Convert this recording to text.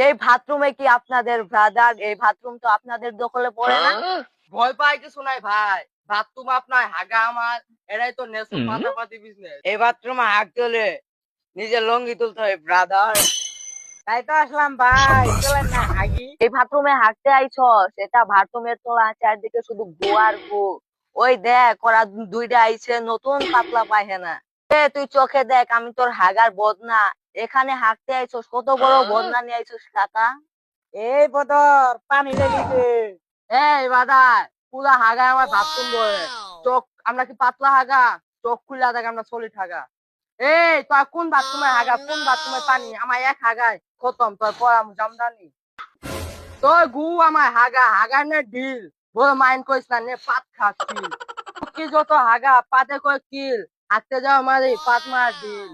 এই বাথরুমে কি আপনাদের ব্রাদার? এই বাথরুম তো আপনাদের দখলে পড়ে না? ভয় পাই কিছু নাই ভাই, বাথরুম আপনার হাগা আমার, এটাই তো নেশন পাতাপাতি বিজনেস। এই বাথরুমে হাগতে হলে নিজের লঙ্গি তুলতে হয় ব্রাদার। তাই তো আসলাম ভাই, চলেন না হাগি। এই বাথরুমে হাঁটতে আইছস? এটা বাথরুমের তোলা, চারদিকে শুধু গো আর গো। ওই দেখ ওরা দুইটা আইছে নতুন পাতলা পায়খানা। তুই চোখে দেখ, আমি তোর হাগার বদনা। এখানে হাঁটতে আইছস, কত বড় বদনা নিয়ে আইছস কাকা। এই বদর পানি লেগেছে। এই বাদার, পুরা হাগা আমার বাথরুম বয়ে। চোখ আমরা কি পাতলা হাগা? চোখ খুলে দেখ আমরা সলিড হাগা। এই তোর কোন বাথরুমে হাগা, কোন বাথরুমে পানি? আমার এক হাগায় খতম, তোর পড়া জামদানি। তোর গু আমার হাগা, হাগা নে ঢিল। বড় মাইন্ড করিস না, নে পাত খাচ্ছি। কি যত হাগা পাতে কয় কিল, হাঁটতে যাও মারি পাত মার ঢিল।